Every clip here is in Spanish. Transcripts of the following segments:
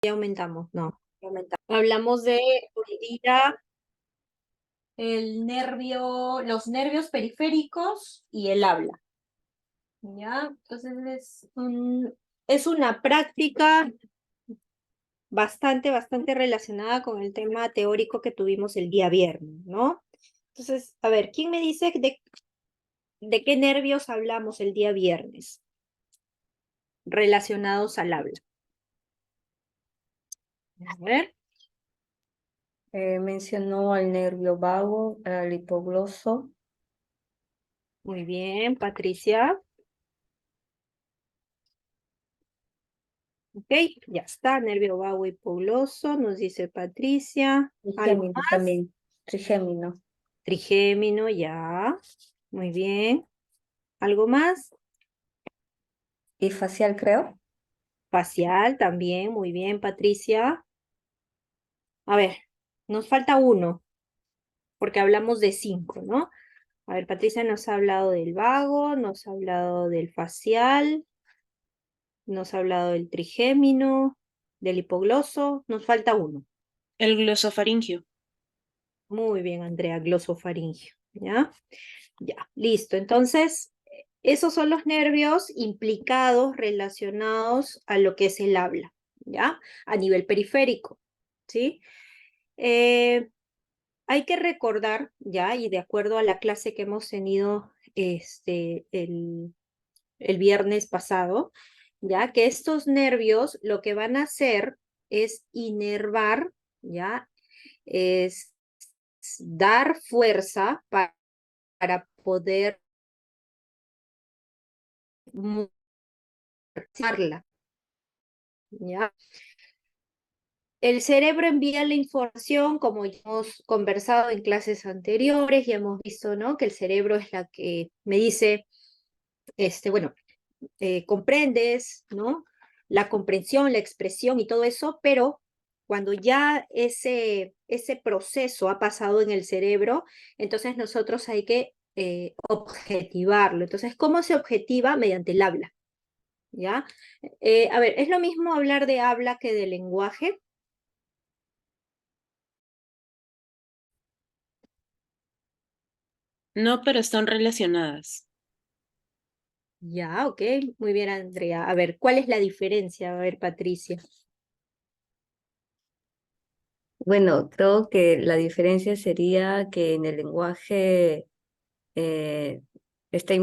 Ya aumentamos, no. Hablamos de hoy día los nervios periféricos y el habla. ¿Ya? Entonces es una práctica bastante relacionada con el tema teórico que tuvimos el día viernes, ¿no? Entonces, a ver, ¿quién me dice de qué nervios hablamos el día viernes relacionados al habla? A ver, Mencionó al nervio vago, al hipogloso. muy bien, Patricia. Ok, ya está, nervio vago hipogloso, nos dice Patricia. ¿Algo Trigémino más? también, trigémino. Trigémino, ya. Muy bien. ¿Algo más? Y facial, creo. Facial también, muy bien, Patricia. A ver, nos falta uno, porque hablamos de 5, ¿no? A ver, Patricia nos ha hablado del vago, nos ha hablado del facial, nos ha hablado del trigémino, del hipogloso, nos falta uno. El glosofaringio. Muy bien, Andrea, glosofaringio, ¿ya? Ya, listo. Entonces, esos son los nervios implicados relacionados a lo que es el habla, ¿ya? A nivel periférico, ¿sí? Hay que recordar, ¿ya? Y de acuerdo a la clase que hemos tenido el viernes pasado, ¿ya? Que estos nervios lo que van a hacer es inervar, ¿ya? Es dar fuerza para poder movilizarla, ¿ya? El cerebro envía la información, como ya hemos conversado en clases anteriores, y hemos visto, ¿no? Que el cerebro es la que me dice, bueno, comprendes, ¿no? La comprensión, la expresión y todo eso, pero cuando ya ese proceso ha pasado en el cerebro, entonces nosotros hay que objetivarlo. Entonces, ¿cómo se objetiva? Mediante el habla, ¿ya? A ver, ¿es lo mismo hablar de habla que de lenguaje? No, pero están relacionadas. Ya, ok, muy bien, Andrea. A ver, ¿cuál es la diferencia? A ver, Patricia. Bueno, creo que la diferencia sería que en el lenguaje eh, está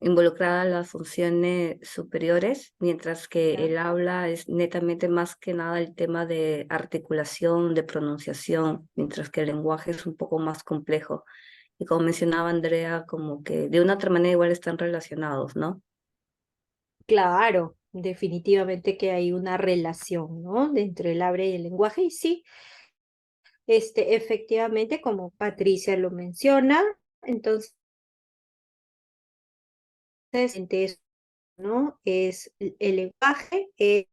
involucrada las funciones superiores, mientras que Ya. el habla es netamente más que nada el tema de articulación, de pronunciación, mientras que el lenguaje es un poco más complejo. Y como mencionaba Andrea, como que de una otra manera igual están relacionados, ¿no? Claro, definitivamente que hay una relación, ¿no? Entre el habla y el lenguaje, y sí, efectivamente, como Patricia lo menciona, entonces, eso, ¿no? Es el lenguaje, es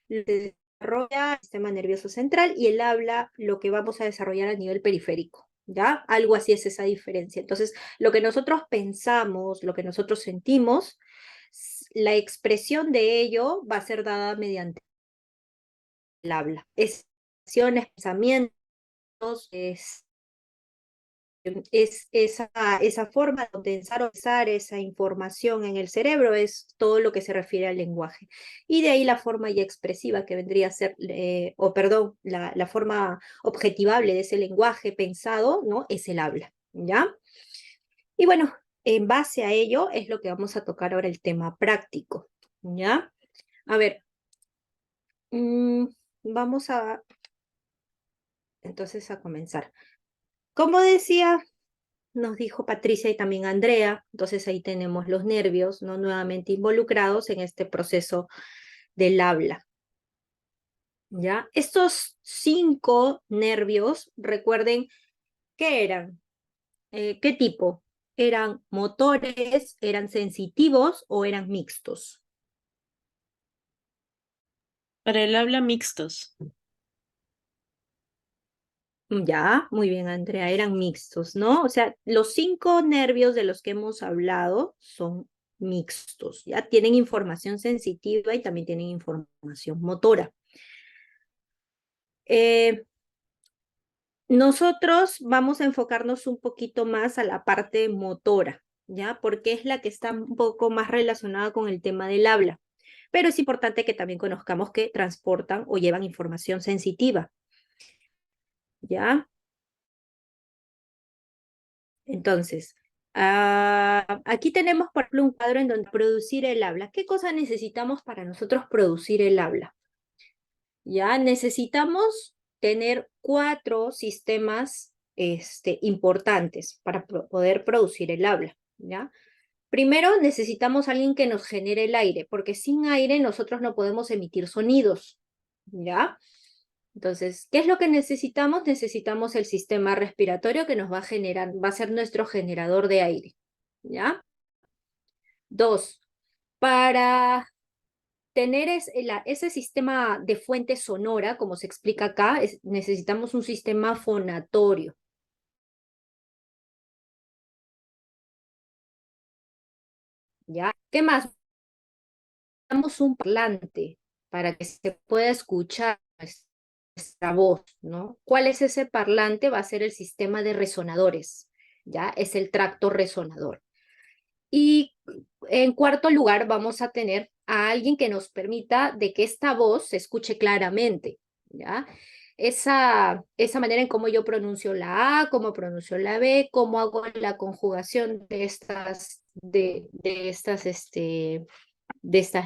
lo que desarrolla el sistema nervioso central y el habla lo que vamos a desarrollar a nivel periférico, ¿ya? Algo así es esa diferencia. Entonces, lo que nosotros pensamos, lo que nosotros sentimos, la expresión de ello va a ser dada mediante el habla. Es acciones, pensamientos, es esa forma de condensar o procesar esa información en el cerebro, es todo lo que se refiere al lenguaje. Y de ahí la forma ya expresiva que vendría a ser, o perdón, la forma objetivable de ese lenguaje pensado, ¿no? Es el habla, ¿ya? Y bueno, en base a ello es lo que vamos a tocar ahora el tema práctico, ¿ya? A ver, mm, vamos entonces a comenzar. Como decía, nos dijo Patricia y también Andrea, entonces ahí tenemos los nervios, ¿no? Nuevamente involucrados en este proceso del habla, ¿ya? Estos 5 nervios, recuerden, ¿qué eran? ¿Qué tipo? ¿Eran motores, eran sensitivos o eran mixtos? Para el habla mixtos. Ya, muy bien, Andrea, eran mixtos, ¿no? O sea, los 5 nervios de los que hemos hablado son mixtos, ¿ya? Tienen información sensitiva y también tienen información motora. Nosotros vamos a enfocarnos un poquito más a la parte motora, ¿ya? Porque es la que está un poco más relacionada con el tema del habla. Pero es importante que también conozcamos que transportan o llevan información sensitiva, ¿ya? Entonces, aquí tenemos, por ejemplo, un cuadro en donde producir el habla. ¿Qué cosa necesitamos para nosotros producir el habla? Ya necesitamos tener 4 sistemas importantes para poder producir el habla, ¿ya? Primero necesitamos alguien que nos genere el aire, porque sin aire nosotros no podemos emitir sonidos, ¿ya? Entonces, ¿qué es lo que necesitamos? Necesitamos el sistema respiratorio que nos va a generar, va a ser nuestro generador de aire, ¿ya? 2, para tener ese sistema de fuente sonora, como se explica acá, necesitamos un sistema fonatorio. ¿Ya? ¿Qué más? Necesitamos un parlante para que se pueda escuchar nuestra voz, ¿no? ¿Cuál es ese parlante? Va a ser el sistema de resonadores, ¿ya? Es el tracto resonador. Y en cuarto lugar, vamos a tener a alguien que nos permita de que esta voz se escuche claramente, ¿ya? Esa manera en cómo yo pronuncio la A, cómo pronuncio la B, cómo hago la conjugación de estas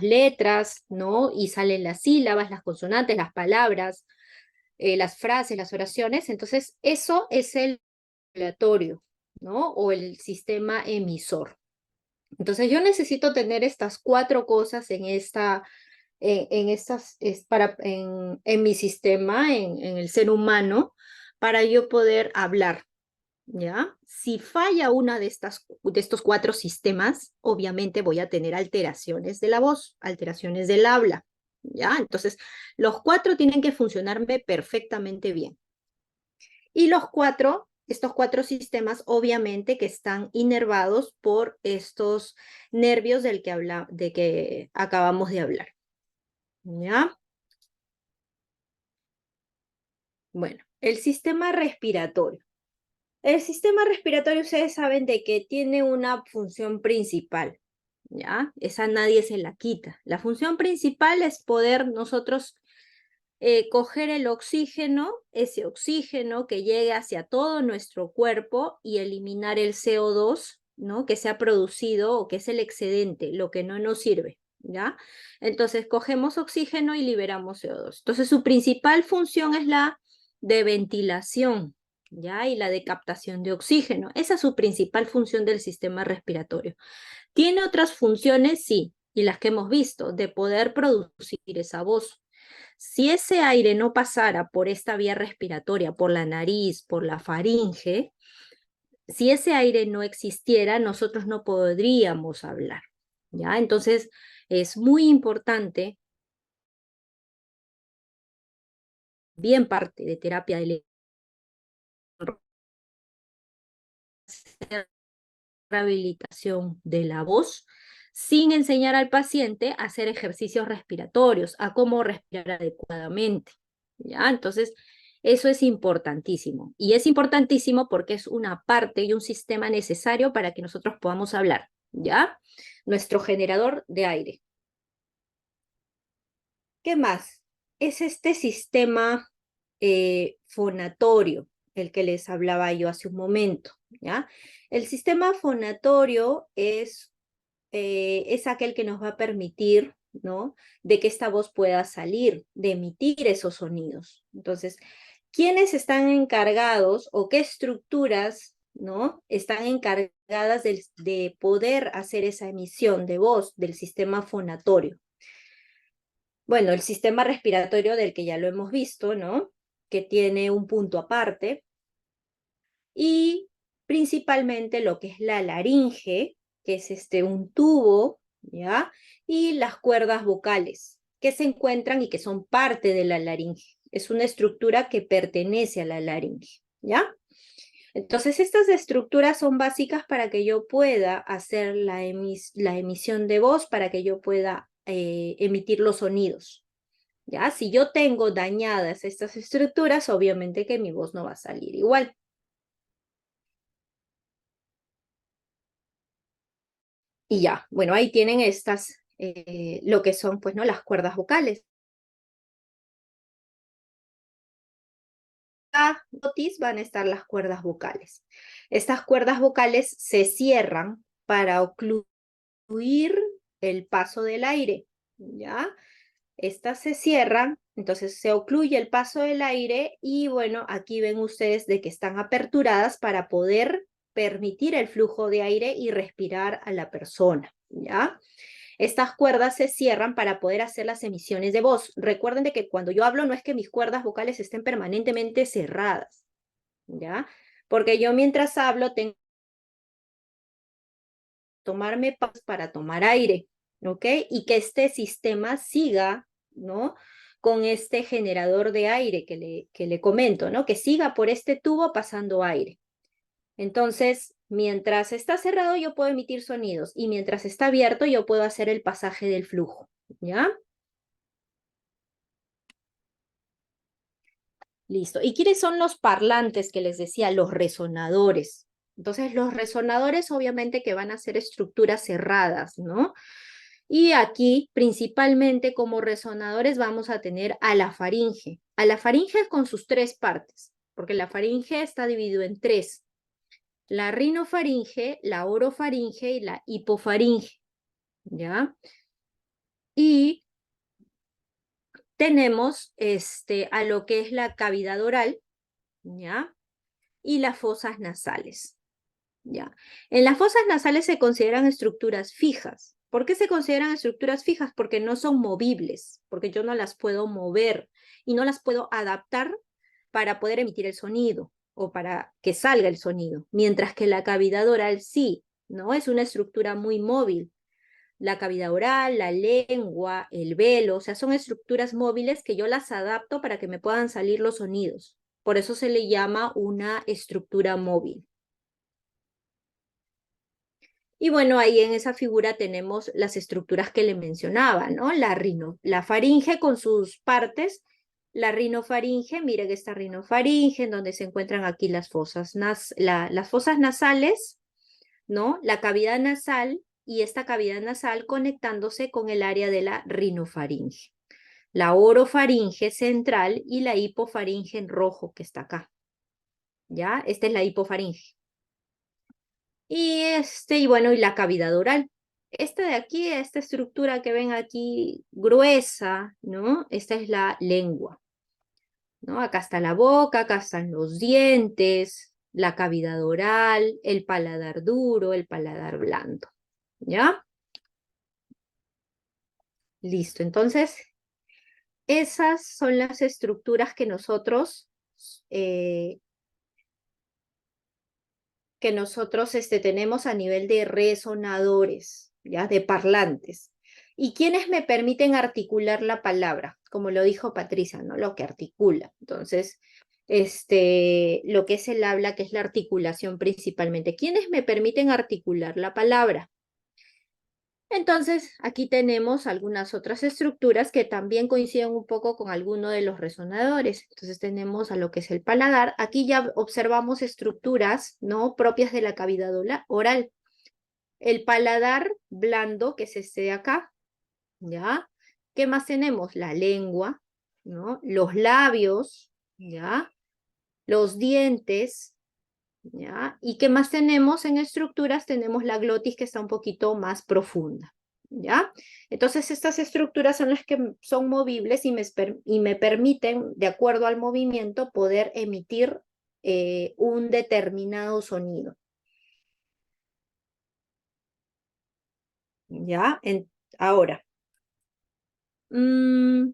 letras, ¿no? Y salen las sílabas, las consonantes, las palabras, las frases, las oraciones. Entonces, eso es el aleatorio, ¿no? O el sistema emisor. Entonces yo necesito tener estas 4 cosas en mi sistema, en el ser humano, para yo poder hablar, ¿ya? Si falla una de estos 4 sistemas, obviamente voy a tener alteraciones de la voz, alteraciones del habla, ¿ya? Entonces, los 4 tienen que funcionarme perfectamente bien. Y estos 4 sistemas, obviamente, que están inervados por estos nervios de que acabamos de hablar. ¿Ya? Bueno, el sistema respiratorio. El sistema respiratorio, ustedes saben de que tiene una función principal, ¿ya? Esa nadie se la quita. La función principal es poder nosotros coger el oxígeno, ese oxígeno que llegue hacia todo nuestro cuerpo y eliminar el CO2, ¿no? Que se ha producido o que es el excedente, lo que no nos sirve, ¿ya? Entonces cogemos oxígeno y liberamos CO2. Entonces su principal función es la de ventilación, ¿ya? Y la de captación de oxígeno. Esa es su principal función del sistema respiratorio. ¿Tiene otras funciones? Sí, y las que hemos visto, de poder producir esa voz. Si ese aire no pasara por esta vía respiratoria, por la nariz, por la faringe, si ese aire no existiera, nosotros no podríamos hablar, ¿ya? Entonces, es muy importante, bien parte de terapia de rehabilitación de la voz, sin enseñar al paciente a hacer ejercicios respiratorios, a cómo respirar adecuadamente, ¿ya? Entonces, eso es importantísimo. Y es importantísimo porque es una parte y un sistema necesario para que nosotros podamos hablar, ¿ya? Nuestro generador de aire. ¿Qué más? Es este sistema fonatorio, el que les hablaba yo hace un momento, ¿ya? El sistema fonatorio es aquel que nos va a permitir, ¿no? De que esta voz pueda salir, de emitir esos sonidos. Entonces, ¿quiénes están encargados o qué estructuras, ¿no? Están encargadas de poder hacer esa emisión de voz del sistema fonatorio? Bueno, el sistema respiratorio del que ya lo hemos visto, ¿no? Que tiene un punto aparte. Y principalmente lo que es la laringe, que es un tubo, ¿ya? Y las cuerdas vocales, que se encuentran y que son parte de la laringe. Es una estructura que pertenece a la laringe, ¿ya? Entonces, estas estructuras son básicas para que yo pueda hacer la emisión de voz, para que yo pueda emitir los sonidos, ¿Ya? Si yo tengo dañadas estas estructuras, obviamente que mi voz no va a salir igual. Y ya, bueno, ahí tienen estas, lo que son, pues, ¿no? Las cuerdas vocales. Glotis van a estar las cuerdas vocales. Estas cuerdas vocales se cierran para ocluir el paso del aire, ¿ya? Estas se cierran, entonces se ocluye el paso del aire y bueno, aquí ven ustedes de que están aperturadas para poder permitir el flujo de aire y respirar a la persona, ¿ya? Estas cuerdas se cierran para poder hacer las emisiones de voz. Recuerden de que cuando yo hablo no es que mis cuerdas vocales estén permanentemente cerradas, ¿ya? Porque yo mientras hablo tengo que tomarme pausas para tomar aire, ¿ok? Y que este sistema siga, ¿no? Con este generador de aire que le comento, ¿no? Que siga por este tubo pasando aire. Entonces, mientras está cerrado yo puedo emitir sonidos y mientras está abierto yo puedo hacer el pasaje del flujo, ¿ya? Listo. ¿Y quiénes son los parlantes que les decía? Los resonadores. Entonces, los resonadores obviamente que van a ser estructuras cerradas, ¿no? Y aquí, principalmente como resonadores, vamos a tener a la faringe. A la faringe con sus tres partes, porque la faringe está dividido en tres. La rinofaringe, la orofaringe y la hipofaringe, ¿ya? Y tenemos a lo que es la cavidad oral, ¿ya? Y las fosas nasales, ¿ya? En las fosas nasales se consideran estructuras fijas. ¿Por qué se consideran estructuras fijas? Porque no son movibles, porque yo no las puedo mover y no las puedo adaptar para poder emitir el sonido o para que salga el sonido, mientras que la cavidad oral sí, ¿no? Es una estructura muy móvil. La cavidad oral, la lengua, el velo, o sea, son estructuras móviles que yo las adapto para que me puedan salir los sonidos. Por eso se le llama una estructura móvil. Y bueno, ahí en esa figura tenemos las estructuras que le mencionaba, ¿no? La faringe con sus partes, la rinofaringe, miren esta rinofaringe, en donde se encuentran aquí las fosas, las fosas nasales, ¿no? La cavidad nasal y esta cavidad nasal conectándose con el área de la rinofaringe. La orofaringe central y la hipofaringe en rojo que está acá, ¿ya? Esta es la hipofaringe. Y bueno, y la cavidad oral. Esta de aquí, esta estructura que ven aquí gruesa, ¿no? Esta es la lengua, ¿no? Acá está la boca, acá están los dientes, la cavidad oral, el paladar duro, el paladar blando, ¿ya? Listo, entonces, esas son las estructuras eh, que nosotros tenemos a nivel de resonadores, ¿ya? De parlantes. ¿Y quiénes me permiten articular la palabra? Como lo dijo Patricia, ¿no? Lo que articula. Entonces, lo que es el habla, que es la articulación principalmente. ¿Quiénes me permiten articular la palabra? Entonces, aquí tenemos algunas otras estructuras que también coinciden un poco con alguno de los resonadores. Entonces tenemos a lo que es el paladar. Aquí ya observamos estructuras, ¿no? Propias de la cavidad oral. El paladar blando, que es este de acá, ¿ya? ¿Qué más tenemos? La lengua, ¿no? Los labios, ¿ya? Los dientes, ¿ya? ¿Y qué más tenemos en estructuras? Tenemos la glotis que está un poquito más profunda, ¿ya? Entonces estas estructuras son las que son movibles y me permiten, de acuerdo al movimiento, poder emitir un determinado sonido, ¿ya? Ahora, mm,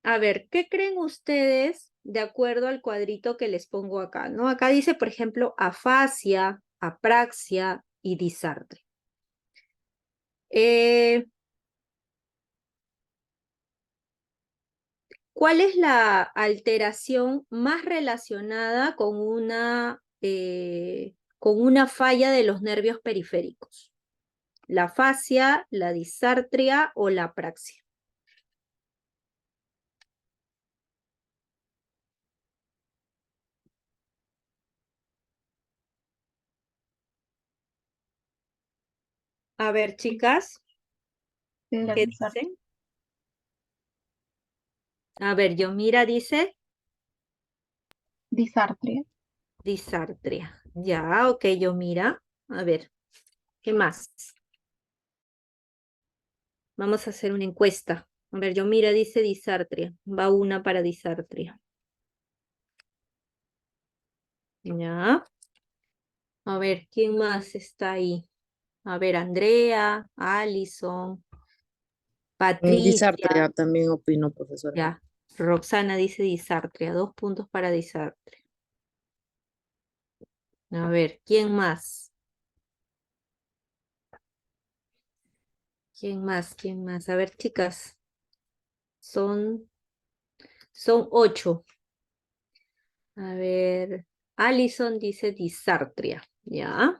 a ver, ¿qué creen ustedes de acuerdo al cuadrito que les pongo acá, ¿no? Acá dice, por ejemplo, afasia, apraxia y disartria. ¿Cuál es la alteración más relacionada con una falla de los nervios periféricos? ¿La afasia, la disartria o la apraxia? A ver, chicas, La ¿qué disartria. dicen? A ver, Yomira dice Disartria. disartria. Ya, ok, Yomira. A ver, ¿qué más? Vamos a hacer una encuesta. A ver, Yomira dice disartria. Va una para disartria. Ya. A ver, ¿quién más está ahí? A ver, Andrea, Alison, Patricia. Disartria también opino, profesora. Ya. Roxana dice disartria. 2 puntos para disartria. A ver, ¿quién más? ¿Quién más? ¿Quién más? A ver, chicas. Son 8. A ver, Alison dice disartria. Ya.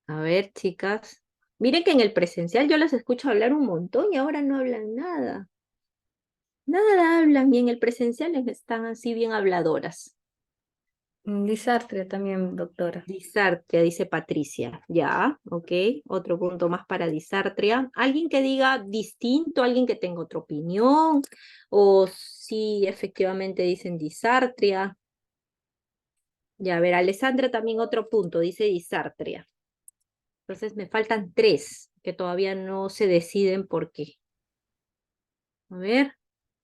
A ver, chicas. Miren que en el presencial yo las escucho hablar un montón y ahora no hablan nada. Nada hablan y en el presencial están así bien habladoras. Disartria también, doctora. Disartria, dice Patricia. Ya, ok. Otro punto más para disartria. Alguien que diga distinto, alguien que tenga otra opinión, o si efectivamente dicen disartria. Ya, a ver, Alessandra también otro punto, dice disartria. Entonces me faltan 3 que todavía no se deciden por qué. A ver,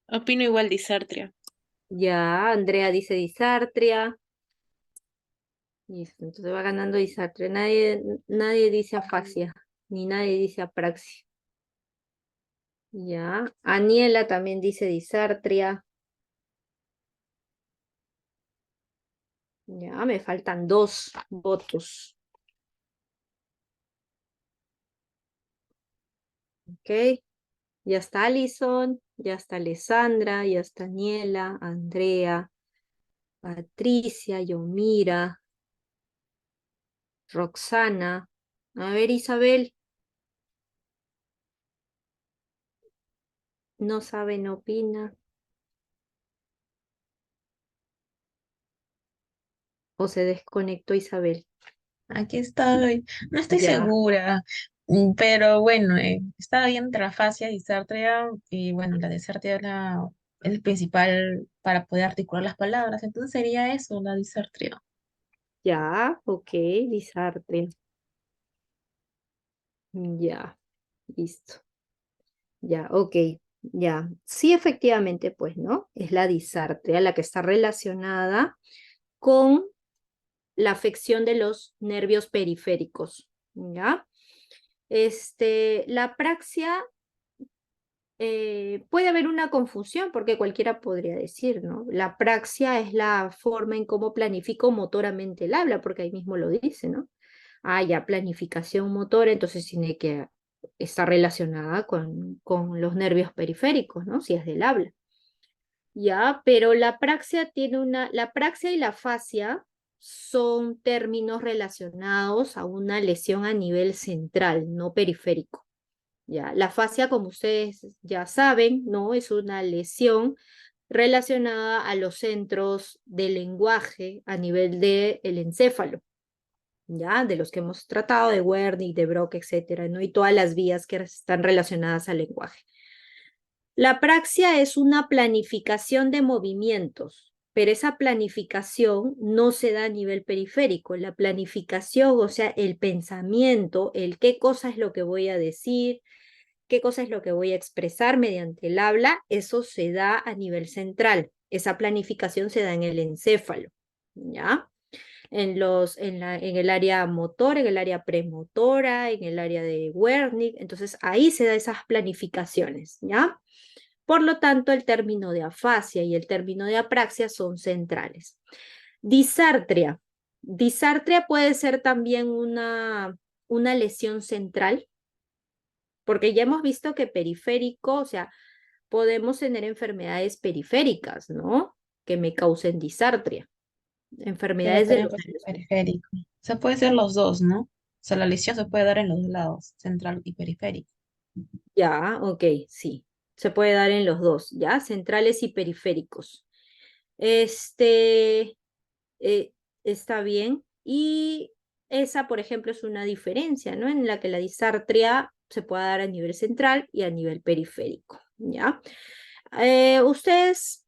Opino igual disartria. ya, Andrea dice disartria. Listo, entonces va ganando disartria. Nadie dice afasia, ni nadie dice apraxia. Ya, Aniela también dice disartria. Ya, me faltan 2 votos. Ok, ya está Alison, ya está Alessandra, ya está Aniela, Andrea, Patricia, Yomira, Roxana. A ver, Isabel, no sabe, no opina. O se desconectó Isabel. Aquí estoy. No estoy Ya, segura, pero bueno, estaba bien entre la fascia, disartria, y bueno, la disartria es es el principal para poder articular las palabras. Entonces sería eso, la disartria. ya, ok, disartria. Ya, listo. Ya, ok, ya. Sí, efectivamente, pues, ¿no? Es la disartria la que está relacionada con la afección de los nervios periféricos, ¿ya? La apraxia, puede haber una confusión porque cualquiera podría decir, ¿no? La apraxia es la forma en cómo planifico motoramente el habla, porque ahí mismo lo dice, ¿no? Ah, ya, planificación motora, entonces tiene que estar relacionada con los nervios periféricos, ¿no? Si es del habla. Ya, pero la apraxia y la fascia son términos relacionados a una lesión a nivel central, no periférico. Ya, la fascia, como ustedes ya saben, ¿no? Es una lesión relacionada a los centros del lenguaje a nivel del encéfalo, ¿ya? De los que hemos tratado, de Wernicke, de Broca, etcétera, ¿no? Y todas las vías que están relacionadas al lenguaje. La praxia es una planificación de movimientos, pero esa planificación no se da a nivel periférico. La planificación, o sea, el pensamiento, el qué cosa es lo que voy a decir, qué cosa es lo que voy a expresar mediante el habla, eso se da a nivel central. Esa planificación se da en el encéfalo, ¿ya? En el área motora, en el área premotora, en el área de Wernicke. Entonces ahí se da esas planificaciones, ¿ya? Por lo tanto, el término de afasia y el término de apraxia son centrales. Disartria. Disartria puede ser también una lesión central, porque ya hemos visto que periférico, o sea, podemos tener enfermedades periféricas, ¿no? Que me causen disartria. Pero Enfermedades de también los... periférico. O sea, puede ser los dos, ¿no? O sea, la lesión se puede dar en los dos lados, central y periférico. Ya, ok, sí. Se puede dar en los dos, ¿ya? Centrales y periféricos. Este, eh, está bien. Y esa, por ejemplo, es una diferencia, ¿no? En la que la disartria se puede dar a nivel central y a nivel periférico, ¿ya? Ustedes,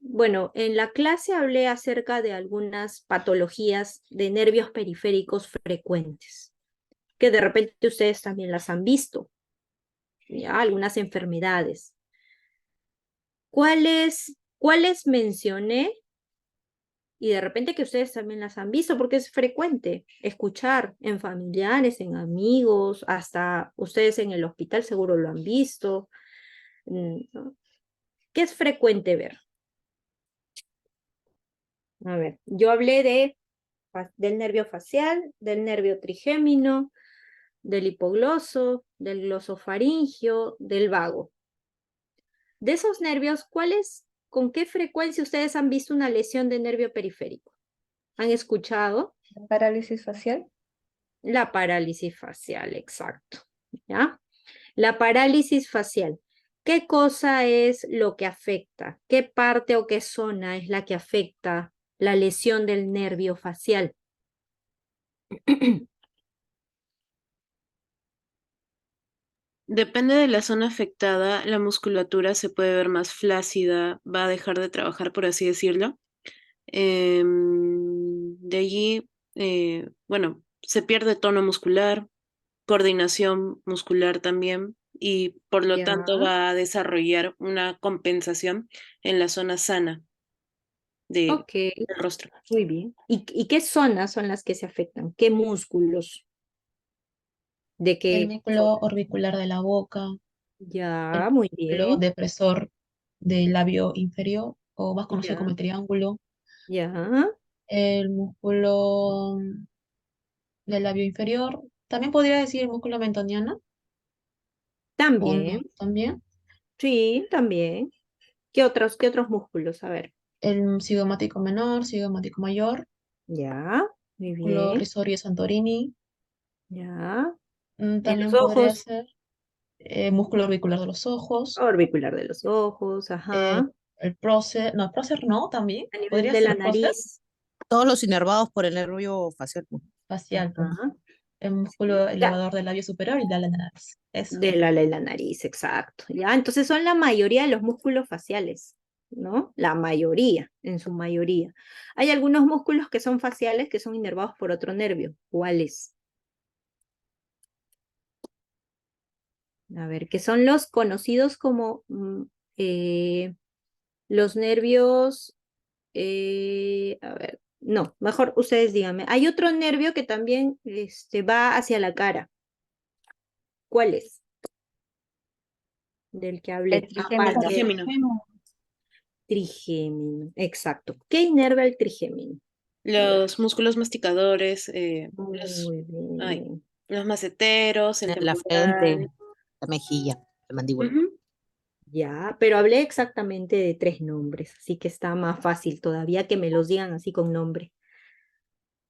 bueno, en la clase hablé acerca de algunas patologías de nervios periféricos frecuentes, que de repente ustedes también las han visto, ¿ya? Algunas enfermedades. ¿Cuáles mencioné? Y de repente que ustedes también las han visto, porque es frecuente escuchar en familiares, en amigos, hasta ustedes en el hospital seguro lo han visto, ¿no? ¿Qué es frecuente ver? A ver, yo hablé del nervio facial, del nervio trigémino, del hipogloso, del glosofaringio, del vago. De esos nervios, con qué frecuencia ustedes han visto una lesión de nervio periférico? ¿Han escuchado? Parálisis facial. La parálisis facial, exacto. ¿Ya? La parálisis facial. ¿Qué cosa es lo que afecta? ¿Qué parte o qué zona es la que afecta la lesión del nervio facial? Depende de la zona afectada, la musculatura se puede ver más flácida, va a dejar de trabajar, por así decirlo. De allí, bueno, se pierde tono muscular, coordinación muscular también, y por lo Ya, tanto va a desarrollar una compensación en la zona sana ok, del rostro. muy bien. ¿Y qué zonas son las que se afectan? ¿Qué músculos? ¿De El qué músculo zona? orbicular de la boca, el Ya, muy músculo bien. depresor del labio inferior, o más conocido como Ya, el triángulo, ya. el músculo del labio inferior, también podría decir el músculo mentoniano, o También, no, también, sí, también. ¿Qué otros músculos? A ver. el cigomático menor, cigomático mayor, Ya, muy músculo bien. risorio Santorini, Ya. En los también podría ojos, ser músculo orbicular de los ojos, orbicular de los ojos, eh, ajá. el prócer, no, el prócer no, también, A nivel podría de la ser prócer nariz, Todos los inervados por el nervio facial, pues. facial, pues, ajá. el músculo Sí. elevador del labio superior y de la nariz, eso. De la nariz, exacto. Ya, entonces son la mayoría de los músculos faciales, ¿no? La mayoría, en su mayoría. Hay algunos músculos que son faciales que son inervados por otro nervio. ¿Cuáles? A ver, que son los conocidos como los nervios, a ver, no, mejor ustedes díganme. Hay otro nervio que también va hacia la cara. ¿Cuál es? Del que El hablé. trigémino. Aparte, Trigémino. trigémino. Exacto. ¿Qué inerva el trigémino? A ver. Los músculos masticadores, Muy ay, bien. los maceteros, el En la frente, temporal. la mejilla, la mandíbula. Ujú. Ya, pero hablé exactamente de 3 nombres, así que está más fácil todavía que me los digan así con nombre.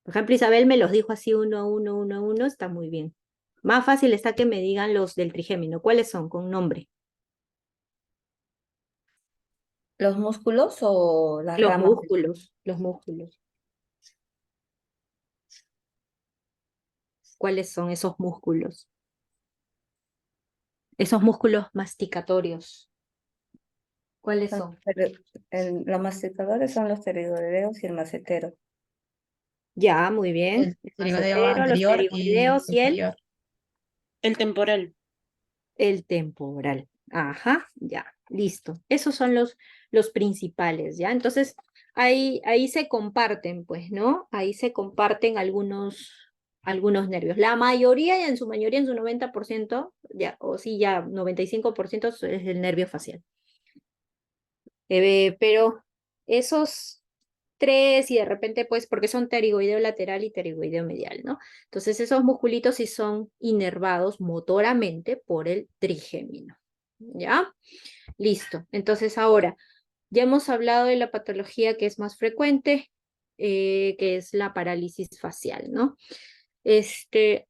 Por ejemplo, Isabel me los dijo así uno a uno, uno a uno, está muy bien. Más fácil está que me digan los del trigémino. ¿Cuáles son? Con nombre. ¿Los músculos o las Los ramas? músculos, los músculos. ¿Cuáles son esos músculos? Esos músculos masticatorios. ¿Cuáles Son son? los masticadores son los pterigoideos y el macetero. Ya, muy bien. El El pterigodeo macetero, los anterior y pterigoideos y inferior. El temporal. el temporal. Ajá, ya, listo. Esos son los principales, ¿ya? Entonces, ahí se comparten, pues, ¿no? Ahí se comparten algunos nervios. La mayoría, y en su mayoría, en su 90%, ya, o sí, ya 95% es el nervio facial. Pero esos tres y de repente, pues, porque son pterigoideo lateral y pterigoideo medial, ¿no? Entonces, esos musculitos sí son inervados motoramente por el trigémino, ¿ya? Listo. Entonces, ahora, ya hemos hablado de la patología que es más frecuente, que es la parálisis facial, ¿no? ¿Qué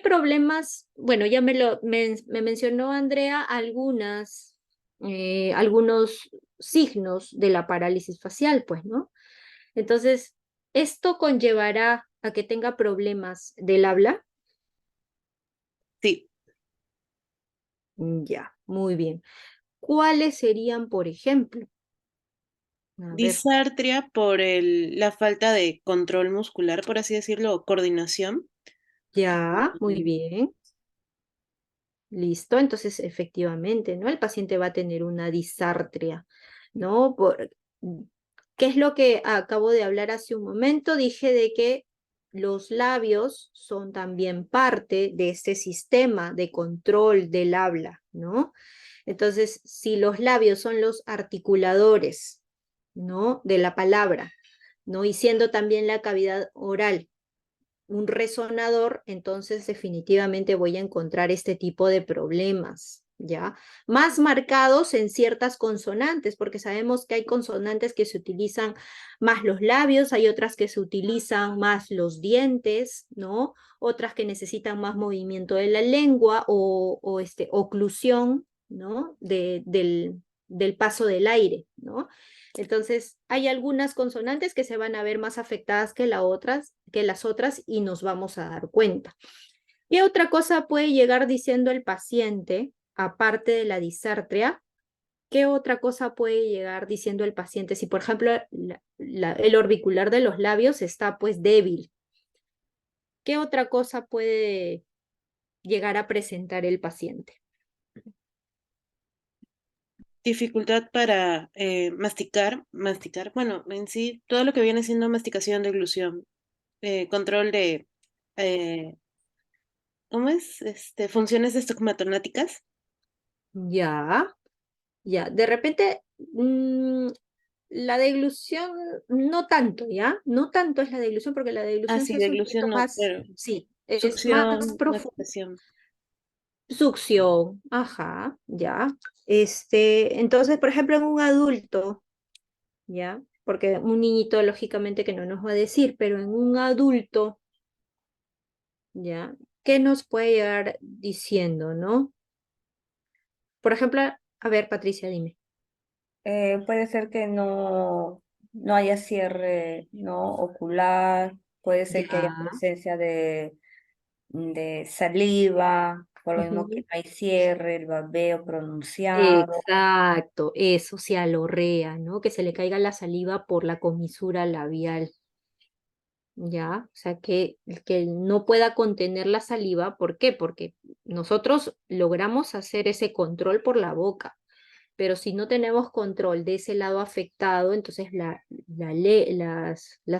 problemas? Bueno, ya me mencionó Andrea algunos signos de la parálisis facial, pues, ¿no? Entonces, ¿Esto conllevará a que tenga problemas del habla? Sí, Ya, muy bien. ¿Cuáles serían, por ejemplo? A ver, disartria por la falta de control muscular, por así decirlo, o coordinación. ya, muy Mm, bien. Listo, entonces efectivamente, ¿no? El paciente va a tener una disartria, ¿no? ¿Qué es lo que acabo de hablar hace un momento? Dije de que los labios son también parte de este sistema de control del habla, ¿no? Entonces, si los labios son los articuladores, ¿no? De la palabra, ¿no? Y siendo también la cavidad oral un resonador, entonces definitivamente voy a encontrar este tipo de problemas, ¿ya? Más marcados en ciertas consonantes, porque sabemos que hay consonantes que se utilizan más los labios, hay otras que se utilizan más los dientes, ¿no? Otras que necesitan más movimiento de la lengua o oclusión, ¿no? Del paso del aire, ¿no? Entonces, hay algunas consonantes que se van a ver más afectadas que las otras y nos vamos a dar cuenta. ¿Qué otra cosa puede llegar diciendo el paciente, aparte de la disartria? ¿Qué otra cosa puede llegar diciendo el paciente? Si, por ejemplo, el orbicular de los labios está pues débil, ¿qué otra cosa puede llegar a presentar el paciente? Dificultad para masticar, bueno, en sí, todo lo que viene siendo masticación, deglución, control de, eh, ¿cómo es? Funciones estigmatonáticas. Ya, ya. De repente, la deglución, no tanto, ¿ya? No tanto es la deglución, porque la Ah, deglución sí, sí es un poquito deglución no, más, pero sí, es más succión, profundo. masticación. Succión, ajá, ya. Entonces, por ejemplo, en un adulto, ¿ya? Porque un niñito, lógicamente, que no nos va a decir, pero en un adulto, ¿ya? ¿Qué nos puede llegar diciendo, no? Por ejemplo, a ver, Patricia, dime. Puede ser que no haya cierre no ocular, puede ser que haya Ya. presencia de saliva, por lo mismo que Ujú. no hay cierre, el babeo pronunciado. Exacto, eso, cialorrea, ¿no? Que se le caiga la saliva por la comisura labial, ¿ya? O sea, que no pueda contener la saliva, ¿por qué? Porque nosotros logramos hacer ese control por la boca, pero si no tenemos control de ese lado afectado, entonces la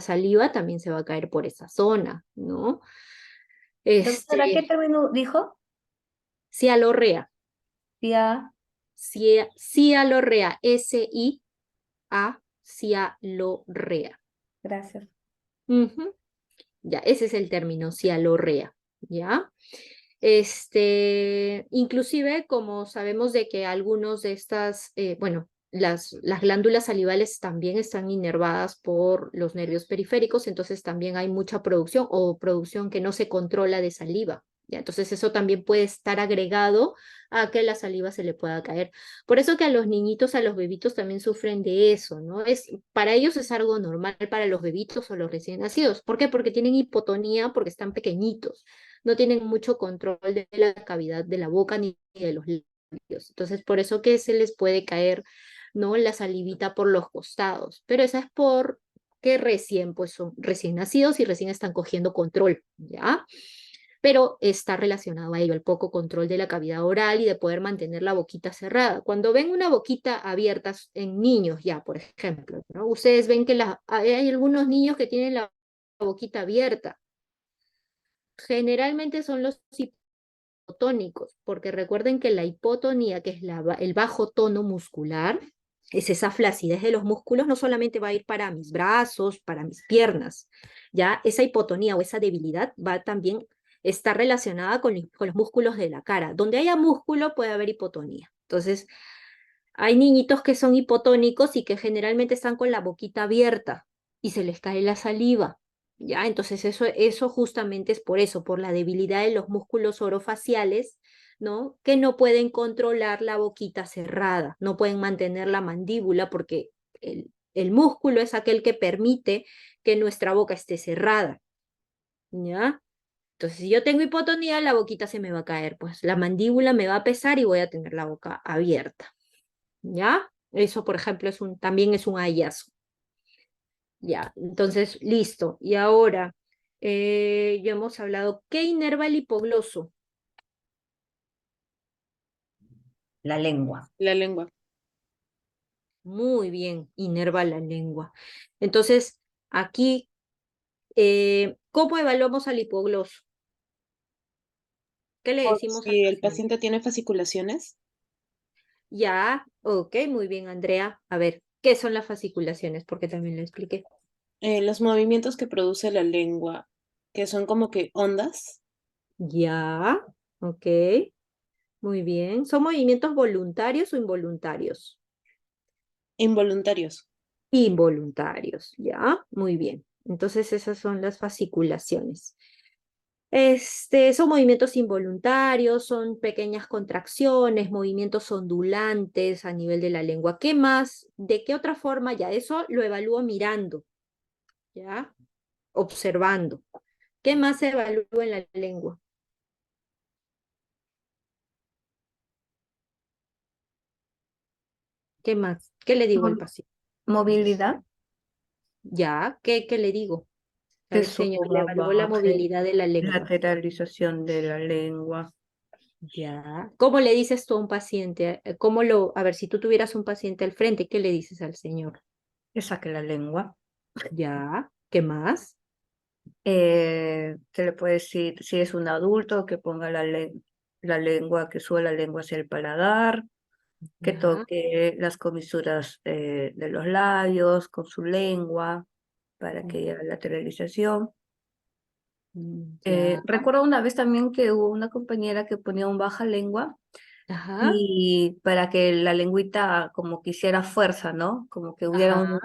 saliva también se va a caer por esa zona, ¿no? Doctora, ¿qué término dijo? Cialorrea, Ya, cialorrea, S-I-A, cialorrea. gracias. Ujú. Ya, ese es el término, cialorrea, ¿ya? Inclusive, como sabemos de que algunos de estas, bueno, las glándulas salivales también están inervadas por los nervios periféricos, entonces también hay mucha producción o producción que no se controla de saliva, ¿ya? Entonces eso también puede estar agregado a que la saliva se le pueda caer. Por eso que a los niñitos, a los bebitos también sufren de eso, ¿no? Para ellos es algo normal, para los bebitos o los recién nacidos. ¿Por qué? Porque tienen hipotonía, porque están pequeñitos, no tienen mucho control de la cavidad de la boca ni de los labios. Entonces, por eso que se les puede caer, ¿no? La salivita por los costados. Pero esa es porque recién, pues son recién nacidos y recién están cogiendo control, ¿ya? Pero está relacionado a ello, el poco control de la cavidad oral y de poder mantener la boquita cerrada. Cuando ven una boquita abierta en niños, ya, por ejemplo, ¿no? Ustedes ven que hay algunos niños que tienen la boquita abierta. Generalmente son los hipotónicos, porque recuerden que la hipotonía, que es el bajo tono muscular, es esa flacidez de los músculos, no solamente va a ir para mis brazos, para mis piernas, ya esa hipotonía o esa debilidad va también estar relacionada con los músculos de la cara. Donde haya músculo puede haber hipotonía. Entonces, hay niñitos que son hipotónicos y que generalmente están con la boquita abierta y se les cae la saliva. ¿Ya? Entonces eso justamente es por eso, por la debilidad de los músculos orofaciales, ¿no? Que no pueden controlar la boquita cerrada, no pueden mantener la mandíbula porque El músculo es aquel que permite que nuestra boca esté cerrada, ¿ya? Entonces, si yo tengo hipotonía, la boquita se me va a caer, pues la mandíbula me va a pesar y voy a tener la boca abierta, ¿ya? Eso, por ejemplo, también es un hallazgo. Ya, entonces, listo. Y ahora, ya hemos hablado, ¿qué inerva el hipogloso? La lengua. La lengua. Muy bien, inerva la lengua. Entonces, aquí, ¿cómo evaluamos al hipogloso? ¿Qué le O decimos al si el paciente? paciente tiene fasciculaciones, Ya, ok, muy bien, Andrea. A ver, ¿qué son las fasciculaciones? Porque también lo expliqué. los movimientos que produce la lengua, que son como que ondas Ya, ok, muy bien. ¿Son movimientos voluntarios o involuntarios? involuntarios. Involuntarios, ya, muy bien. Entonces esas son las fasciculaciones. Son movimientos involuntarios, son pequeñas contracciones, movimientos ondulantes a nivel de la lengua. ¿Qué más? ¿De qué otra forma? Ya eso lo evalúo mirando, ¿ya? Observando. ¿Qué más se evalúa en la lengua? ¿Qué más? ¿Qué le digo al Mo- paciente? Movilidad, ¿Ya? ¿Qué le digo? que Al señor, le suba, evaluó la baje, movilidad de la lengua. lateralización de la lengua. Ya. ¿Cómo le dices tú a un paciente? A ver, si tú tuvieras un paciente al frente, ¿qué le dices al señor? Que saque la lengua. Ya. ¿Qué más? Se le puede decir, si es un adulto, que ponga la lengua, que suba la lengua hacia el paladar, que Ya. toque las comisuras de los labios con su lengua para que haya lateralización. Ya. Recuerdo una vez también que hubo una compañera que ponía un baja lengua Ajá. y para que la lengüita como que hiciera fuerza, ¿no? Como que hubiera Ajá.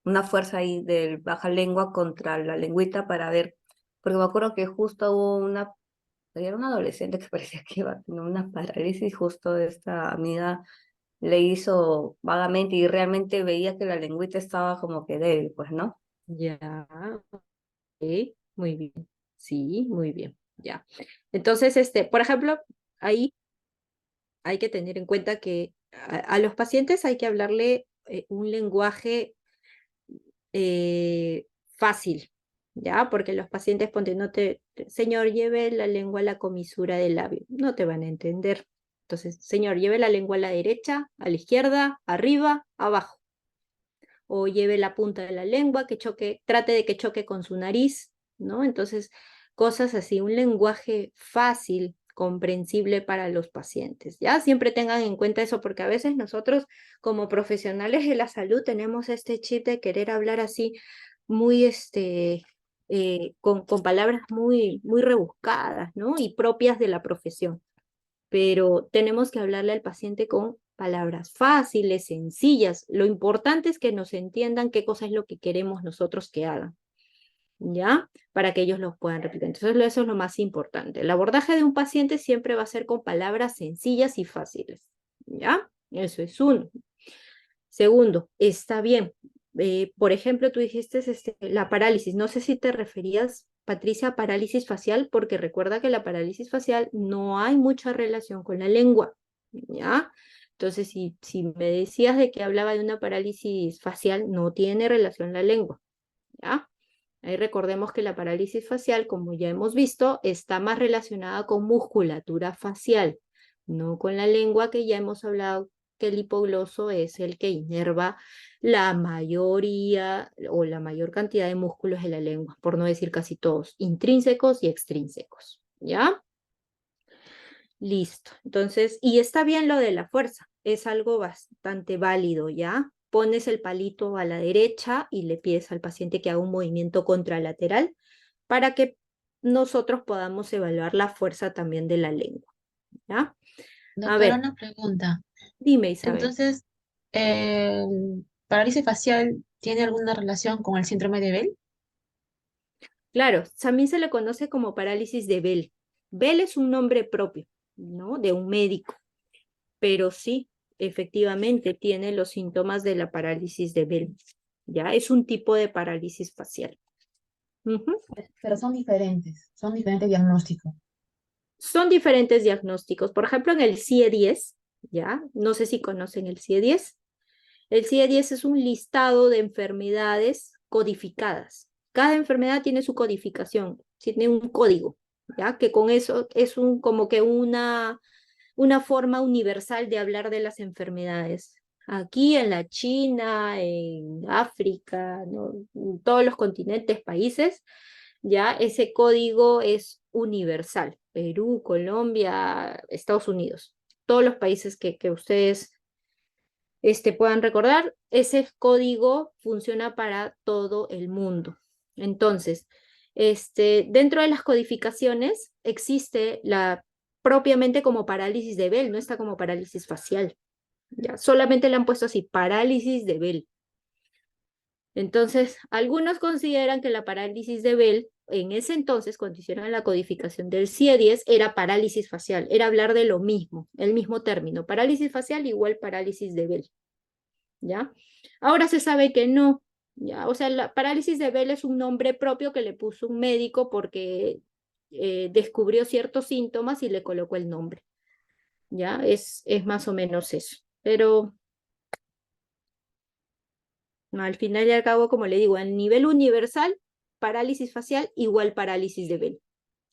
una fuerza ahí del baja lengua contra la lengüita para ver, porque me acuerdo que justo hubo era una adolescente que parecía que iba a tener una parálisis, justo esta amiga le hizo vagamente y realmente veía que la lengüita estaba como que débil, pues, ¿no? Ya. Ok, muy bien. Sí, muy bien. Ya. Entonces, por ejemplo, ahí hay que tener en cuenta que a los pacientes hay que hablarle un lenguaje fácil, ¿ya? Porque los pacientes, ponte, señor, lleve la lengua a la comisura del labio, no te van a entender. Entonces, señor, lleve la lengua a la derecha, a la izquierda, arriba, abajo. O lleve la punta de la lengua, trate de que choque con su nariz, ¿no? Entonces, cosas así, un lenguaje fácil, comprensible para los pacientes, ¿ya? Siempre tengan en cuenta eso, porque a veces nosotros como profesionales de la salud tenemos este chip de querer hablar así muy, con palabras muy rebuscadas, ¿no? Y propias de la profesión, pero tenemos que hablarle al paciente con palabras fáciles, sencillas. Lo importante es que nos entiendan qué cosa es lo que queremos nosotros que hagan, ¿ya? Para que ellos los puedan replicar. Entonces, eso es lo más importante. El abordaje de un paciente siempre va a ser con palabras sencillas y fáciles, ¿ya? Eso es uno. Segundo, está bien. Por ejemplo, tú dijiste la parálisis. No sé si te referías, Patricia, a parálisis facial, porque recuerda que la parálisis facial no hay mucha relación con la lengua, ¿ya? Entonces, si me decías de que hablaba de una parálisis facial, no tiene relación la lengua, ¿ya? Ahí recordemos que la parálisis facial, como ya hemos visto, está más relacionada con musculatura facial, no con la lengua, que ya hemos hablado que el hipogloso es el que inerva la mayoría o la mayor cantidad de músculos de la lengua, por no decir casi todos, intrínsecos y extrínsecos, ¿ya? Listo. Entonces, y está bien lo de la fuerza, es algo bastante válido, ¿ya? Pones el palito a la derecha y le pides al paciente que haga un movimiento contralateral para que nosotros podamos evaluar la fuerza también de la lengua, ¿ya? A Doctora, ver, una pregunta. dime, Isabel. Entonces, ¿el parálisis facial tiene alguna relación con el síndrome de Bell? Claro, también se le conoce como parálisis de Bell. Bell es un nombre propio, ¿no? De un médico, pero sí. efectivamente tiene los síntomas de la parálisis de Bell. ¿Ya? Es un tipo de parálisis facial. Ujú. Pero son diferentes diagnósticos. Son diferentes diagnósticos. Por ejemplo, en el CIE-10, ¿ya? No sé si conocen el CIE-10. El CIE-10 es un listado de enfermedades codificadas. Cada enfermedad tiene su codificación, tiene un código, ¿ya? Que con eso es como que una forma universal de hablar de las enfermedades. Aquí en la China, en África, ¿no? En todos los continentes, países, ya ese código es universal. Perú, Colombia, Estados Unidos, todos los países que ustedes puedan recordar, ese código funciona para todo el mundo. Entonces, dentro de las codificaciones existe la propiamente como parálisis de Bell, no está como parálisis facial. Ya, solamente le han puesto así, parálisis de Bell. Entonces, algunos consideran que la parálisis de Bell, en ese entonces, cuando hicieron la codificación del CIE-10, era parálisis facial, era hablar de lo mismo, el mismo término, parálisis facial igual parálisis de Bell, ¿ya? Ahora se sabe que no, ¿ya? O sea, la parálisis de Bell es un nombre propio que le puso un médico porque descubrió ciertos síntomas y le colocó el nombre, ¿ya? Es más o menos eso, pero no, al final y al cabo, como le digo, a nivel universal, parálisis facial igual parálisis de Bell,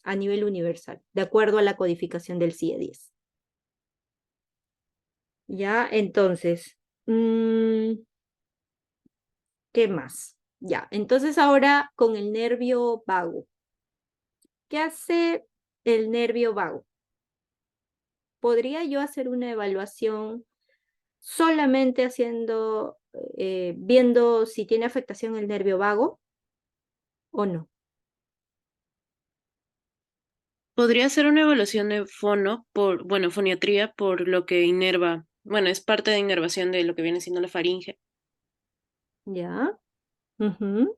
a nivel universal, de acuerdo a la codificación del CIE-10. Ya, entonces, ¿qué más? Ya, entonces ahora con el nervio vago. ¿Qué hace el nervio vago? ¿Podría yo hacer una evaluación solamente viendo si tiene afectación el nervio vago o no? Podría ser una evaluación de fono bueno, foniatría por lo que inerva, bueno, es parte de inervación de lo que viene siendo la faringe. ¿Ya? Ujú,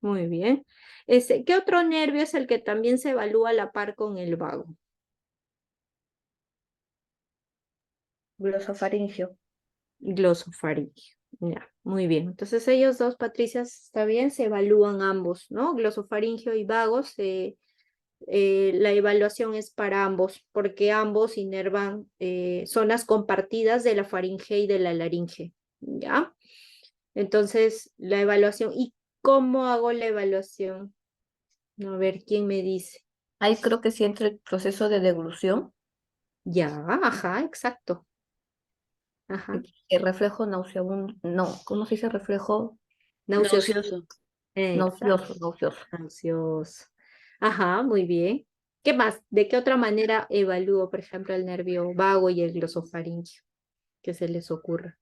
muy bien. ¿Qué otro nervio es el que también se evalúa a la par con el vago? Glosofaringio. Glosofaringio. Ya, muy bien. Entonces ellos dos, Patricia, está bien, se evalúan ambos, ¿no? Glosofaringio y vagos, la evaluación es para ambos, porque ambos inervan zonas compartidas de la faringe y de la laringe, ¿ya? Entonces, la evaluación, ¿y cómo hago la evaluación? A ver, ¿quién me dice? Ahí creo que sí entra el proceso de deglución, Ya, ajá, exacto. Ajá, el reflejo nauseabundo, no, ¿cómo se dice reflejo? nauseoso. Nauseoso. Exacto, Nauseoso, nauseoso. ansioso. Ajá, muy bien. ¿Qué más? ¿De qué otra manera evalúo, por ejemplo, el nervio vago y el glosofaringio? ¿Qué se les ocurra?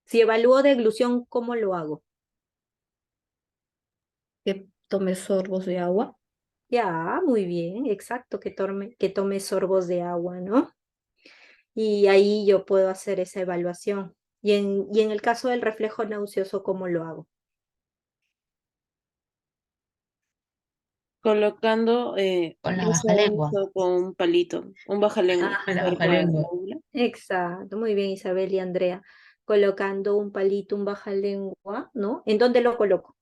Si evalúo deglución, ¿cómo lo hago? Que tome sorbos de agua. Ya, muy bien, exacto, que tome sorbos de agua, ¿no? Y ahí yo puedo hacer esa evaluación. Y en el caso del reflejo nauseoso, ¿cómo lo hago? Colocando, Con la ya baja sea lengua. con un palito, un baja lengua Ah, Con la baja cerca de lengua. la úvula. exacto, muy bien, Isabel y Andrea. Colocando un palito, un baja lengua, ¿no? ¿En dónde lo coloco?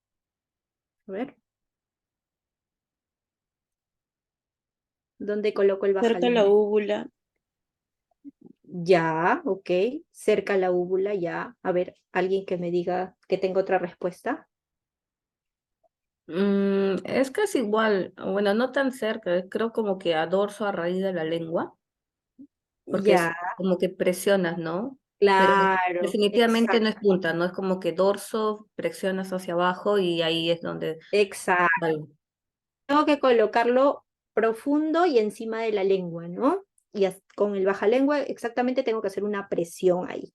A ver, ¿dónde coloco el baja Cerca de la lengua? úvula. Ya, ok, cerca a la úvula, ya. A ver, alguien que me diga que tenga otra respuesta. Es casi igual, bueno, no tan cerca, creo como que a dorso a raíz de la lengua, porque Ya, es como que presionas, ¿no? Pero claro, definitivamente no es exacto, punta, no es como que dorso, presionas hacia abajo y ahí es donde exacto. sale. Tengo que colocarlo profundo y encima de la lengua, ¿no? Y con el baja lengua exactamente tengo que hacer una presión ahí,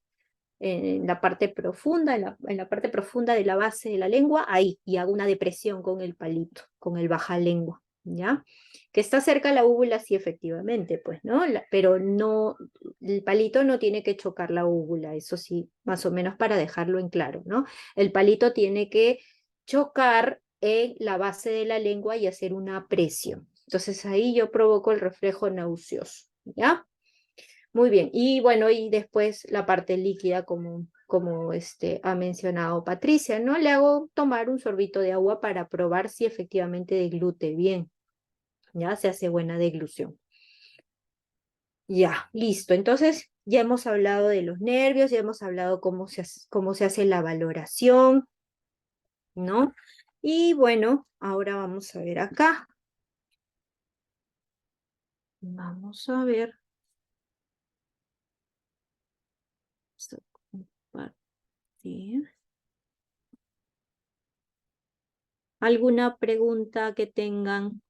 en la parte profunda, en la parte profunda de la base de la lengua, ahí, y hago una depresión con el palito, con el baja lengua, ¿ya? Que está cerca a la úvula, sí, efectivamente, pues, ¿no? Pero no, el palito no tiene que chocar la úvula, eso sí, más o menos para dejarlo en claro, ¿no? El palito tiene que chocar en la base de la lengua y hacer una presión. Entonces ahí yo provoco el reflejo nauseoso, ¿ya? Muy bien. Y bueno, y después la parte líquida como ha mencionado Patricia, ¿no? Le hago tomar un sorbito de agua para probar si efectivamente deglute bien. Ya se hace buena deglución. Ya, listo. Entonces, ya hemos hablado de los nervios, ya hemos hablado cómo se hace la valoración, ¿no? Y bueno, ahora vamos a ver acá. Vamos a ver. Vamos a compartir. ¿Alguna pregunta que tengan?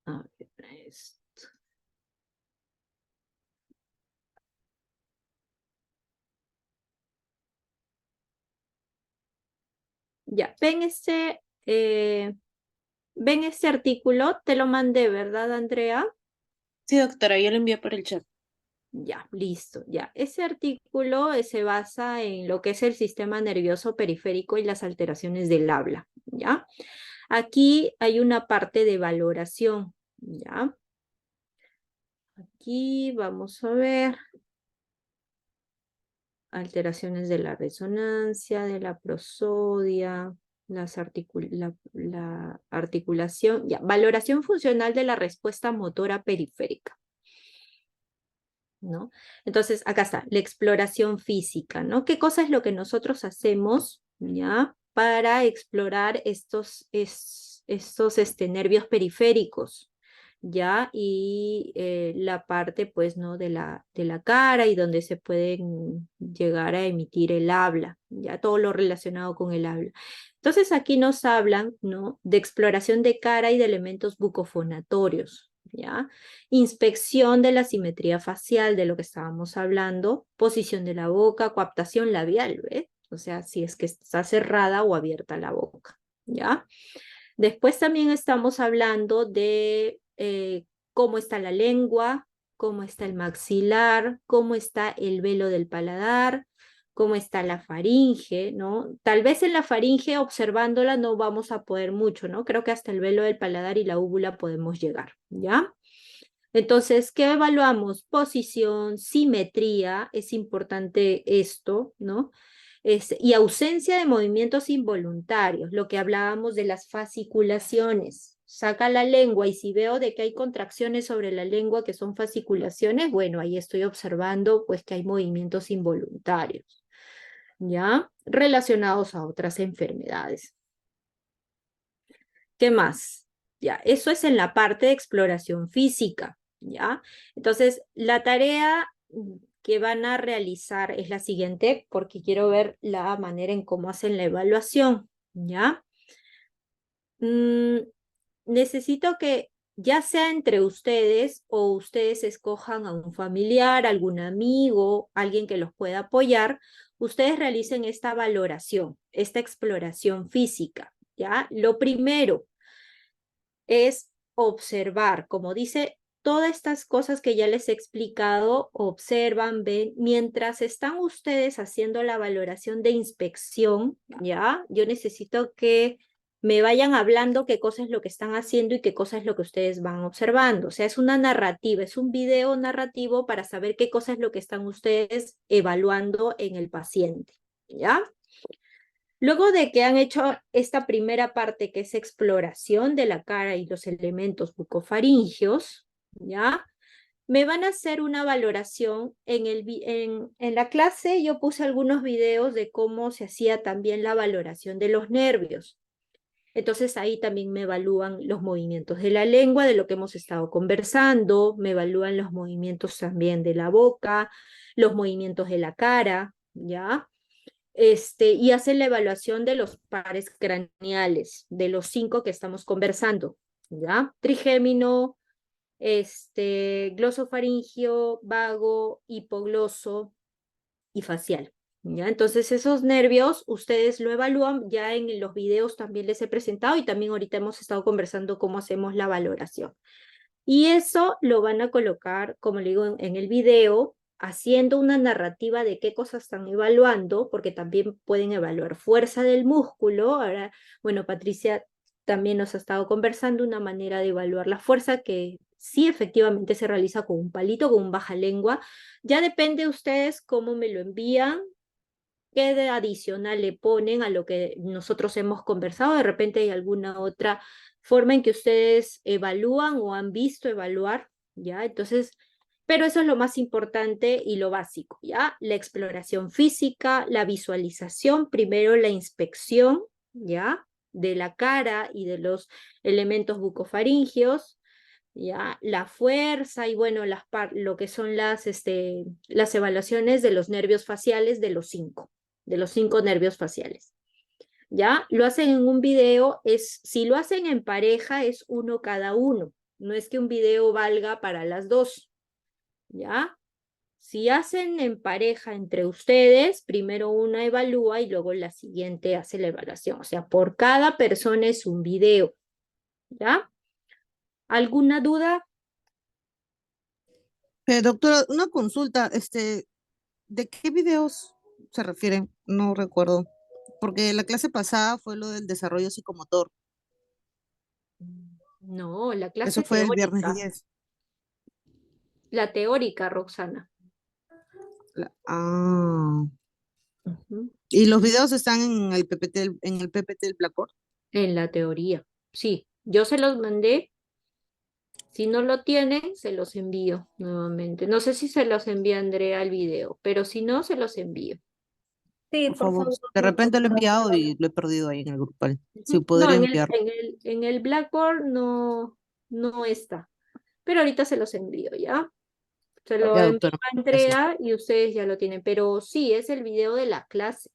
A ver, esto. Ya, ven este artículo, te lo mandé, ¿verdad, Andrea? Sí, doctora, yo lo envié por el chat. Ya, listo, ya. Ese artículo se basa en lo que es el sistema nervioso periférico y las alteraciones del habla, ¿ya? Aquí hay una parte de valoración, ¿ya? Aquí vamos a ver alteraciones de la resonancia, de la prosodia, la articulación, ya. Valoración funcional de la respuesta motora periférica, ¿no? Entonces, acá está, la exploración física, ¿no? ¿Qué cosa es lo que nosotros hacemos, ya, para explorar estos nervios periféricos, ya? Y la parte, pues, ¿no? de la cara y donde se pueden llegar a emitir el habla, ya, todo lo relacionado con el habla. Entonces, aquí nos hablan, ¿no? De exploración de cara y de elementos bucofonatorios, ¿ya? Inspección de la simetría facial, de lo que estábamos hablando, posición de la boca, coaptación labial, ¿ves? O sea, si es que está cerrada o abierta la boca, ¿ya? Después también estamos hablando de cómo está la lengua, cómo está el maxilar, cómo está el velo del paladar, cómo está la faringe, ¿no? Tal vez en la faringe, observándola, no vamos a poder mucho, ¿no? Creo que hasta el velo del paladar y la úvula podemos llegar, ¿ya? Entonces, ¿qué evaluamos? Posición, simetría, es importante esto, ¿no? Y ausencia de movimientos involuntarios, lo que hablábamos de las fasciculaciones. Saca la lengua y si veo de que hay contracciones sobre la lengua que son fasciculaciones, bueno, ahí estoy observando pues que hay movimientos involuntarios, ¿ya? Relacionados a otras enfermedades. ¿Qué más? Ya, eso es en la parte de exploración física, ¿ya? Entonces, la tarea que van a realizar es la siguiente, porque quiero ver la manera en cómo hacen la evaluación, ¿ya? Necesito que ya sea entre ustedes o ustedes escojan a un familiar, algún amigo, alguien que los pueda apoyar, ustedes realicen esta valoración, esta exploración física, ¿ya? Lo primero es observar, como dice, todas estas cosas que ya les he explicado, observan, ven, mientras están ustedes haciendo la valoración de inspección, ¿ya? Yo necesito que me vayan hablando qué cosa es lo que están haciendo y qué cosa es lo que ustedes van observando. O sea, es una narrativa, es un video narrativo para saber qué cosa es lo que están ustedes evaluando en el paciente, ¿ya? Luego de que han hecho esta primera parte, que es exploración de la cara y los elementos bucofaringios, ¿ya? Me van a hacer una valoración en la clase. Yo puse algunos videos de cómo se hacía también la valoración de los nervios. Entonces ahí también me evalúan los movimientos de la lengua, de lo que hemos estado conversando, me evalúan los movimientos también de la boca, los movimientos de la cara, ¿ya? Y hacen la evaluación de los pares craneales, de los 5 que estamos conversando, ¿ya? Trigémino, glosofaringio, vago, hipogloso y facial, ¿ya? Entonces esos nervios ustedes lo evalúan, ya en los videos también les he presentado y también ahorita hemos estado conversando cómo hacemos la valoración. Y eso lo van a colocar, como le digo, en el video, haciendo una narrativa de qué cosas están evaluando, porque también pueden evaluar fuerza del músculo. Ahora, bueno, Patricia también nos ha estado conversando una manera de evaluar la fuerza que sí efectivamente se realiza con un palito, con un bajalengua. Ya depende de ustedes cómo me lo envían, qué de adicional le ponen a lo que nosotros hemos conversado. De repente hay alguna otra forma en que ustedes evalúan o han visto evaluar, ¿ya? Entonces, pero eso es lo más importante y lo básico, ¿ya? La exploración física, la visualización, primero la inspección, ¿ya? De la cara y de los elementos bucofaringeos, ¿ya? La fuerza y bueno, lo que son las evaluaciones de los nervios faciales de los 5 nervios faciales. ¿Ya? Lo hacen en un video, si lo hacen en pareja es uno cada uno, no es que un video valga para las dos, ¿ya? Si hacen en pareja entre ustedes, primero una evalúa y luego la siguiente hace la evaluación, o sea, por cada persona es un video, ¿ya? ¿Alguna duda? Doctora, una consulta, ¿de qué videos se refieren? No recuerdo, porque la clase pasada fue lo del desarrollo psicomotor, No, la eso clase fue el viernes teórica, 10. la teórica, Roxana. Ah, Ujú. ¿y los videos están en el PPT, en el PPT del Blackboard? En la teoría, sí, yo se los mandé. Si no lo tienen, se los envío nuevamente. No sé si se los envía Andrea al video, pero si no, se los envío. Sí, Por por favor. favor. De repente lo he enviado y lo he perdido ahí en el grupal. Si Ujú. No, podría enviar. en el Blackboard no, no está. Pero ahorita se los envío, ¿ya? Se lo Ya, envío doctora, a gracias. Andrea y ustedes ya lo tienen. Pero sí, es el video de la clase.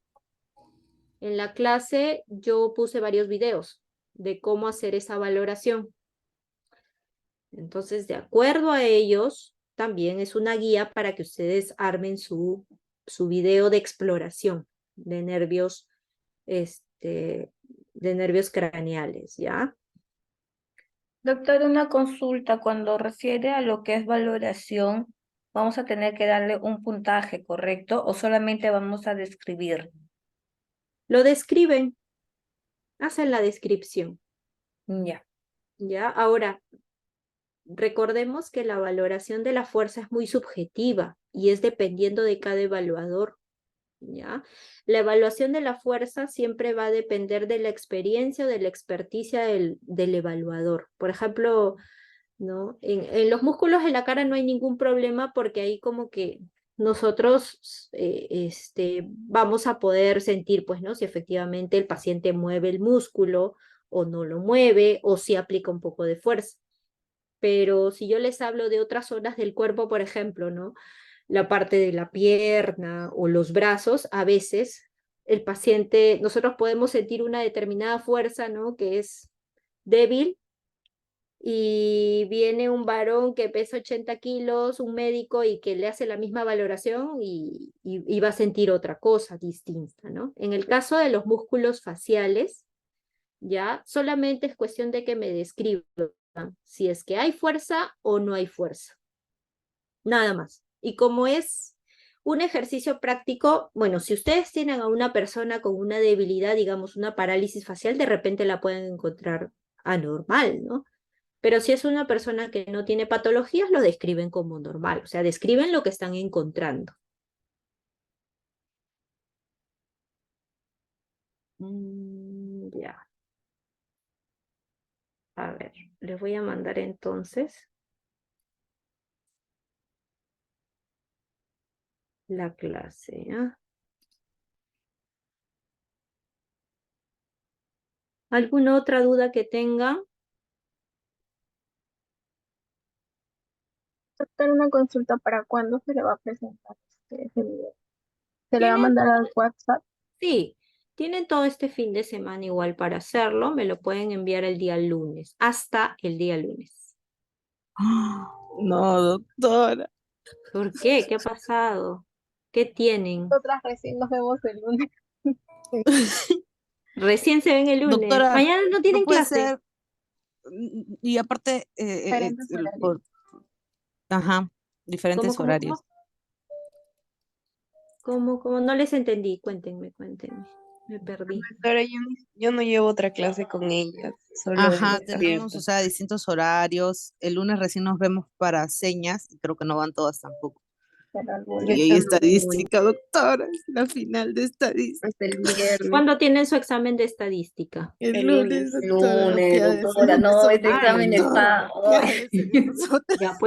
En la clase yo puse varios videos de cómo hacer esa valoración. Entonces, de acuerdo a ellos, también es una guía para que ustedes armen su video de exploración este, de nervios craneales, ¿ya? Doctor, una consulta. Cuando refiere a lo que es valoración, ¿vamos a tener que darle un puntaje, correcto? ¿O solamente vamos a describir? Lo describen, hacen la descripción, Ya. ¿ya? Ahora, recordemos que la valoración de la fuerza es muy subjetiva y es dependiendo de cada evaluador. ¿Ya? La evaluación de la fuerza siempre va a depender de la experiencia o de la experticia del evaluador. Por ejemplo, ¿no? En los músculos de la cara no hay ningún problema porque ahí como que nosotros vamos a poder sentir, pues, ¿no? Si efectivamente el paciente mueve el músculo o no lo mueve o si aplica un poco de fuerza. Pero si yo les hablo de otras zonas del cuerpo, por ejemplo, ¿no? La parte de la pierna o los brazos, a veces el paciente, nosotros podemos sentir una determinada fuerza, ¿no? Que es débil y viene un varón que pesa 80 kilos, un médico y que le hace la misma valoración y va a sentir otra cosa distinta, ¿no? En el caso de los músculos faciales, ya solamente es cuestión de que me describan si es que hay fuerza o no hay fuerza. Nada más. Y como es un ejercicio práctico, bueno, si ustedes tienen a una persona con una debilidad, digamos una parálisis facial, de repente la pueden encontrar anormal, ¿no? Pero si es una persona que no tiene patologías, lo describen como normal, o sea, describen lo que están encontrando. Ya, a ver, les voy a mandar entonces la clase, ¿ah? ¿Alguna otra duda que tengan? Doctor, una consulta para cuándo se le va a presentar ese video. ¿Se le va a ¿Tienen mandar al WhatsApp? Sí, tienen todo este fin de semana igual para hacerlo, me lo pueden enviar el día lunes, hasta el día lunes. No, doctora. ¿Por qué? ¿Qué ha pasado? ¿Qué tienen? Nosotras recién nos vemos el lunes. Recién se ven el lunes. Doctora, Mañana no no tienen puede clase. ser. Y aparte, Diferentes horarios. ajá, ¿Cómo, diferentes cómo, cómo? horarios. ¿Cómo? No les entendí. Cuéntenme. Me perdí. Doctora, yo no llevo otra clase con ella, solo Ajá, esta. tenemos, o sea, distintos horarios. El lunes recién nos vemos para señas y creo que no van todas tampoco. Para algunos. Yo Y hay también voy estadística, doctora, es la final de estadística. hasta el viernes. ¿Cuándo tienen su examen de estadística? El El lunes, lunes. doctora, Lunes, apiádese doctora, de no, este nosotras, examen doctora, está... apiádese de nosotras. Ya, pues